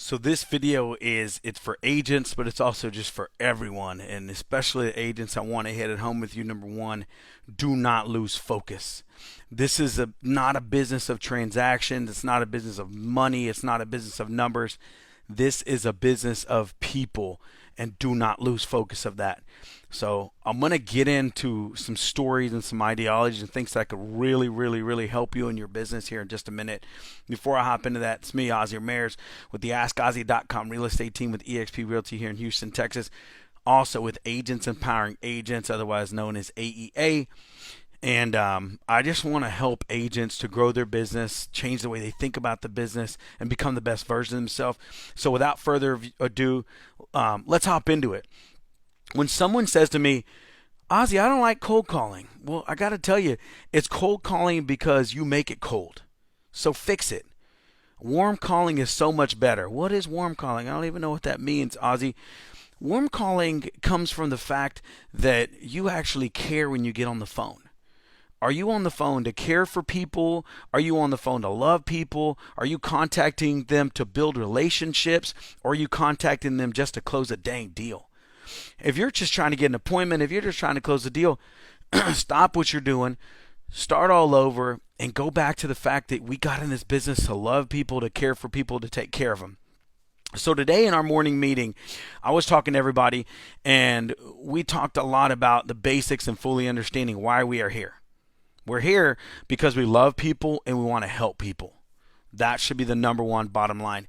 So this video it's for agents, but it's also just for everyone, and especially agents. I want to hit it home with you. Number one, do not lose focus. This is not a business of transactions. It's not a business of money. It's not a business of numbers. This is a business of people, and do not lose focus of that. So I'm going to get into some stories and some ideologies and things that could really help you in your business here in just a minute. Before I hop into that, it's me, Ozzy Ramirez, with the AskOzzy.com real estate team with eXp Realty here in Houston, Texas. Also with Agents Empowering Agents, otherwise known as AEA. And I just want to help agents to grow their business, change the way they think about the business, and become the best version of themselves. So without further ado, let's hop into it. When someone says to me, Ozzy, I don't like cold calling. Well, I got to tell you, it's cold calling because you make it cold. So fix it. Warm calling is so much better. What is warm calling? I don't even know what that means, Ozzy. Warm calling comes from the fact that you actually care when you get on the phone. Are you on the phone to care for people? Are you on the phone to love people? Are you contacting them to build relationships? Or are you contacting them just to close a dang deal? If you're just trying to get an appointment, if you're just trying to close a deal, stop what you're doing, start all over, and go back to the fact that we got in this business to love people, to care for people, to take care of them. So today in our morning meeting, I was talking to everybody, and we talked a lot about the basics and fully understanding why we are here. We're here because we love people and we want to help people. That should be the number one bottom line.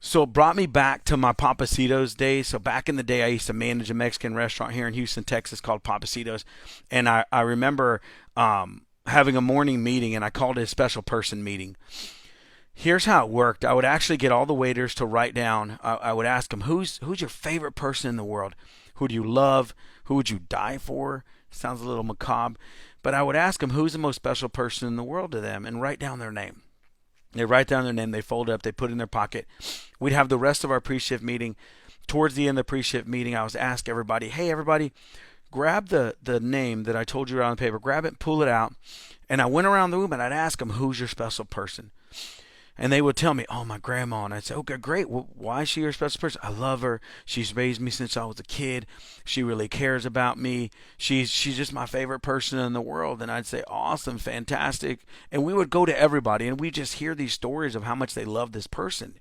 So it brought me back to my Papacitos days. So back in the day, I used to manage a Mexican restaurant here in Houston, Texas called Papacitos. And I remember having a morning meeting, and I called it a special person meeting. Here's how it worked. I would actually get all the waiters to write down. I would ask them, who's your favorite person in the world? Who do you love? Who would you die for? Sounds a little macabre. But I would ask them, who's the most special person in the world to them, and write down their name. They write down their name, they fold it up, they put it in their pocket. We'd have the rest of our pre-shift meeting. Towards the end of the pre-shift meeting, I was asked everybody, hey, everybody, grab the name that I told you around the paper, grab it, pull it out. And I went around the room and I'd ask them, who's your special person? And they would tell me, oh, my grandma. And I'd say, okay, great. Well, why is she your special person? I love her. She's raised me since I was a kid. She really cares about me. She's just my favorite person in the world. And I'd say, awesome, fantastic. And we would go to everybody, and we just hear these stories of how much they love this person.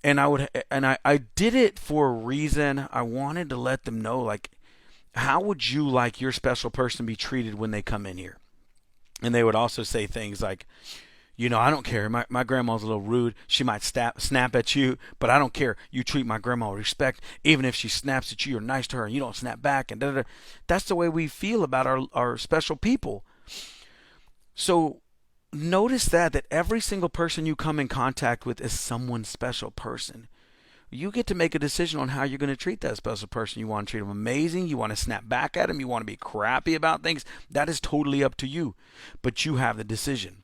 And I did it for a reason. I wanted to let them know, like, how would you like your special person be treated when they come in here? And they would also say things like, I don't care. My grandma's a little rude. She might snap at you, but I don't care. You treat my grandma with respect. Even if she snaps at you, you're nice to her and you don't snap back. And da-da-da. That's the way we feel about our special people. So notice that every single person you come in contact with is someone's special person. You get to make a decision on how you're going to treat that special person. You want to treat them amazing. You want to snap back at them. You want to be crappy about things. That is totally up to you. But you have the decision.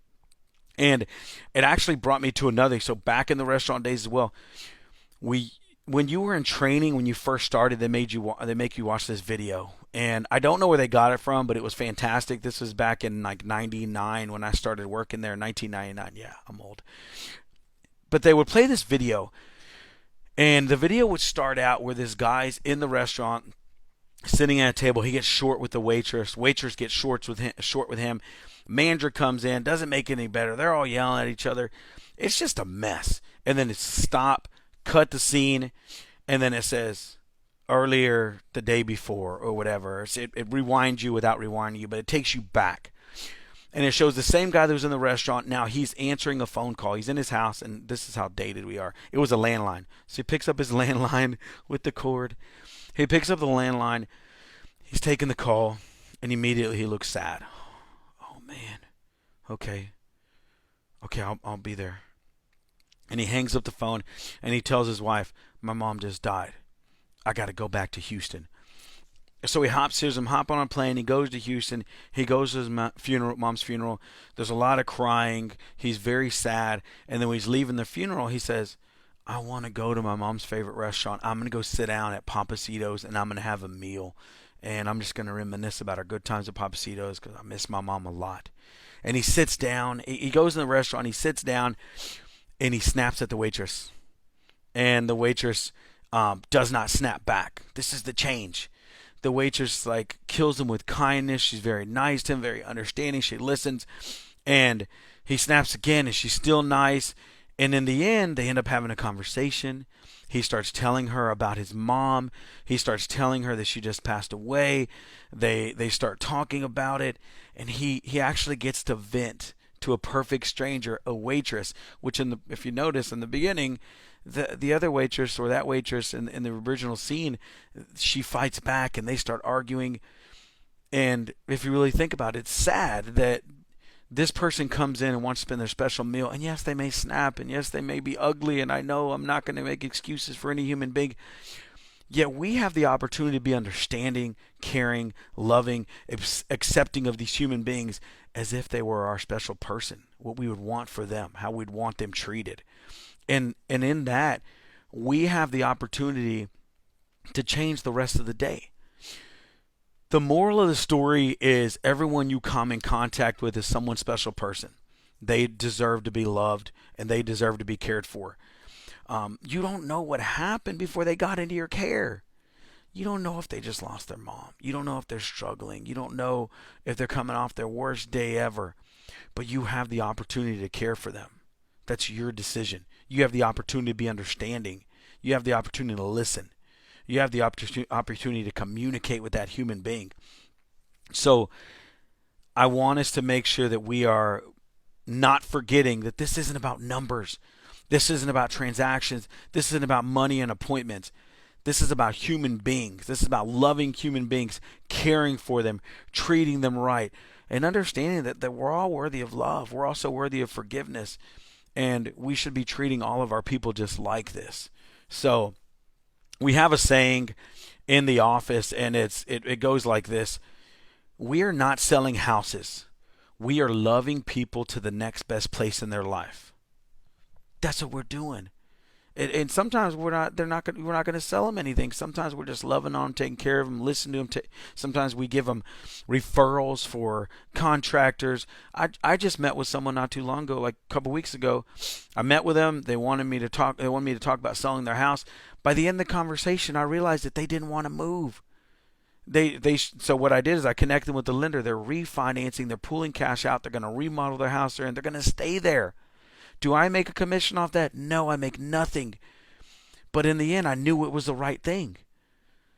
And it actually brought me to another. So back in the restaurant days as well, when you were in training, when you first started, they make you watch this video. And I don't know where they got it from, but it was fantastic. This was back in like 99 when I started working there, 1999. Yeah, I'm old. But they would play this video, and the video would start out where this guy's in the restaurant sitting at a table. He gets short with the waitress. Waitress gets short with him. Manager comes in, doesn't make it any better. They're all yelling at each other. It's just a mess. And then it's stop, cut the scene, and then it says earlier the day before or whatever. It rewinds you without rewinding you, but it takes you back. And it shows the same guy that was in the restaurant. Now he's answering a phone call. He's in his house, and this is how dated we are. It was a landline. So he picks up his landline with the cord. He picks up the landline. He's taking the call, and immediately he looks sad. Man, okay, I'll be there. And he hangs up the phone, and he tells his wife, my mom just died. I got to go back to Houston. So he hears him hop on a plane. He goes to Houston. He goes to his mom's funeral. There's a lot of crying. He's very sad. And then when he's leaving the funeral, he says, I want to go to my mom's favorite restaurant. I'm going to go sit down at Papacitos, and I'm going to have a meal. And I'm just going to reminisce about our good times at Papacitos because I miss my mom a lot. And he sits down. He goes in the restaurant. He sits down, and he snaps at the waitress. and the waitress does not snap back. This is the change. The waitress like kills him with kindness. She's very nice to him, very understanding. She listens, and he snaps again, and she's still nice. And in the end, they end up having a conversation. He starts telling her about his mom. He starts telling her that she just passed away. They start talking about it, and he actually gets to vent to a perfect stranger, a waitress. Which if you notice in the beginning, the other waitress, or that waitress in the original scene, she fights back and they start arguing. And if you really think about it, it's sad that this person comes in and wants to spend their special meal, and yes, they may snap, and yes, they may be ugly, and I know I'm not going to make excuses for any human being. Yet we have the opportunity to be understanding, caring, loving, accepting of these human beings as if they were our special person, what we would want for them, how we'd want them treated. And in that, we have the opportunity to change the rest of the day. The moral of the story is everyone you come in contact with is someone's special person. They deserve to be loved, and they deserve to be cared for. You don't know what happened before they got into your care. You don't know if they just lost their mom. You don't know if they're struggling. You don't know if they're coming off their worst day ever. But you have the opportunity to care for them. That's your decision. You have the opportunity to be understanding. You have the opportunity to listen. You have the opportunity to communicate with that human being. So I want us to make sure that we are not forgetting that this isn't about numbers. This isn't about transactions. This isn't about money and appointments. This is about human beings. This is about loving human beings, caring for them, treating them right, and understanding that we're all worthy of love. We're also worthy of forgiveness. And we should be treating all of our people just like this. So we have a saying in the office, and it goes like this: we are not selling houses. We are loving people to the next best place in their life. That's what we're doing. And sometimes we're not going to sell them anything. Sometimes we're just loving on them, taking care of them, listening to them. Sometimes we give them referrals for contractors. I just met with someone not too long ago, like a couple weeks ago. I met with them. They wanted me to talk about selling their house. By the end of the conversation, I realized that they didn't want to move. So what I did is I connected them with the lender. They're refinancing. They're pulling cash out. They're going to remodel their house there, and they're going to stay there. Do I make a commission off that? No, I make nothing. But in the end, I knew it was the right thing.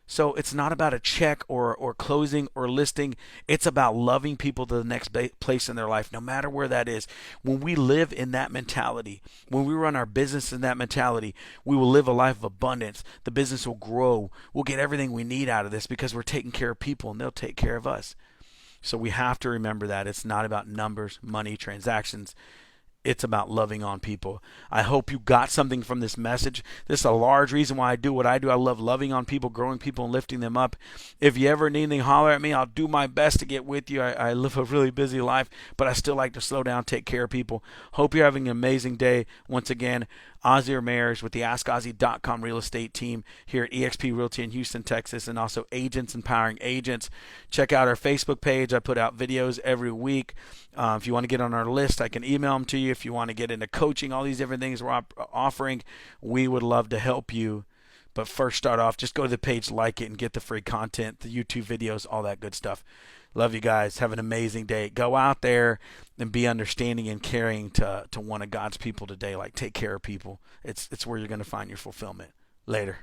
So it's not about a check or closing or listing. It's about loving people to the next place in their life, no matter where that is. When we live in that mentality, when we run our business in that mentality, we will live a life of abundance. The business will grow. We'll get everything we need out of this because we're taking care of people, and they'll take care of us. So we have to remember that it's not about numbers, money, transactions. It's about loving on people. I hope you got something from this message. This is a large reason why I do what I do. I love loving on people, growing people, and lifting them up. If you ever need anything, holler at me. I'll do my best to get with you. I live a really busy life, but I still like to slow down, take care of people. Hope you're having an amazing day. Once again, Ozzy Ramirez with the AskOzzy.com real estate team here at eXp Realty in Houston, Texas, and also Agents Empowering Agents. Check out our Facebook page. I put out videos every week. If you want to get on our list, I can email them to you. If you want to get into coaching, all these different things we're offering, we would love to help you. But first, start off, just go to the page, like it, and get the free content, the YouTube videos, all that good stuff. Love you guys. Have an amazing day. Go out there and be understanding and caring to one of God's people today. Like, take care of people. It's where you're going to find your fulfillment. Later.